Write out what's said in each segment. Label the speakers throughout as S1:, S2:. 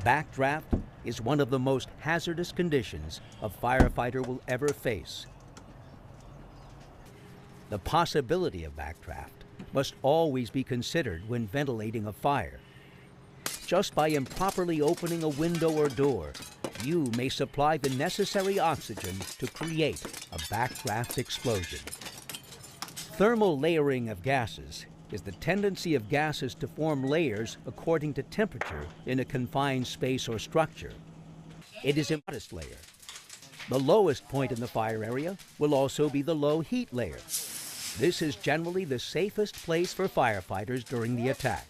S1: Backdraft is one of the most hazardous conditions a firefighter will ever face. The possibility of backdraft must always be considered when ventilating a fire. Just by improperly opening a window or door, you may supply the necessary oxygen to create a backdraft explosion. Thermal layering of gases is the tendency of gases to form layers according to temperature in a confined space or structure. It is a modest layer. The lowest point in the fire area will also be the low heat layer. This is generally the safest place for firefighters during the attack.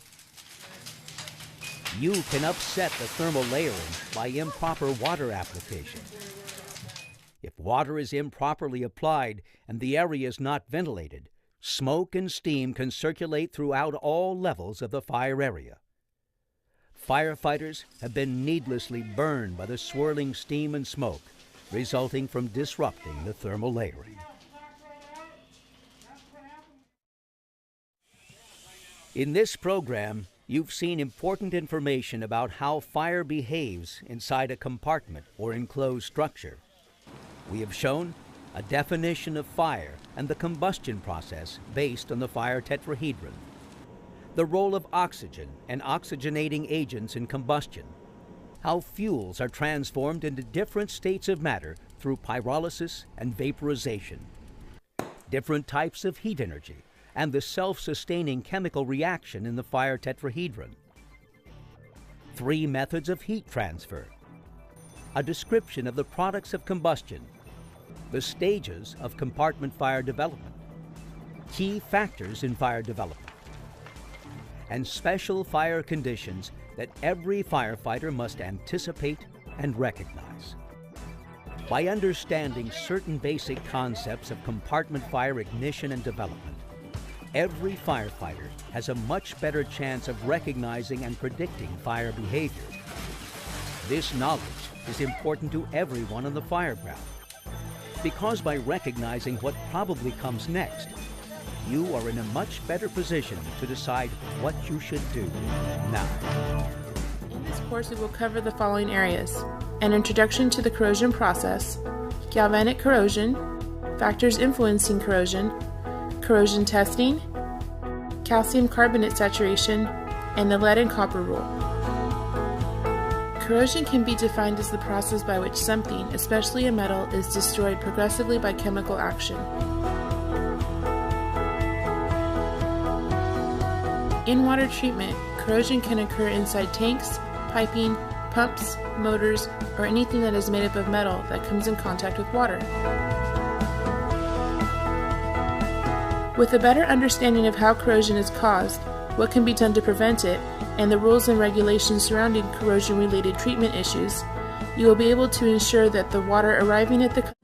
S1: You can upset the thermal layering by improper water application. If water is improperly applied and the area is not ventilated, smoke and steam can circulate throughout all levels of the fire area. Firefighters have been needlessly burned by the swirling steam and smoke resulting from disrupting the thermal layering. In this program, you've seen important information about how fire behaves inside a compartment or enclosed structure. We have shown a definition of fire and the combustion process based on the fire tetrahedron, the role of oxygen and oxygenating agents in combustion, how fuels are transformed into different states of matter through pyrolysis and vaporization, different types of heat energy, and the self-sustaining chemical reaction in the fire tetrahedron, 3 methods of heat transfer, a description of the products of combustion, the stages of compartment fire development, key factors in fire development, and special fire conditions that every firefighter must anticipate and recognize. By understanding certain basic concepts of compartment fire ignition and development, every firefighter has a much better chance of recognizing and predicting fire behavior. This knowledge is important to everyone on the fire ground, because by recognizing what probably comes next, you are in a much better position to decide what you should do now.
S2: In this course, we will cover the following areas: an introduction to the corrosion process, galvanic corrosion, factors influencing corrosion, corrosion testing, calcium carbonate saturation, and the lead and copper rule. Corrosion can be defined as the process by which something, especially a metal, is destroyed progressively by chemical action. In water treatment, corrosion can occur inside tanks, piping, pumps, motors, or anything that is made up of metal that comes in contact with water. With a better understanding of how corrosion is caused, what can be done to prevent it, and the rules and regulations surrounding corrosion-related treatment issues, you will be able to ensure that the water arriving at the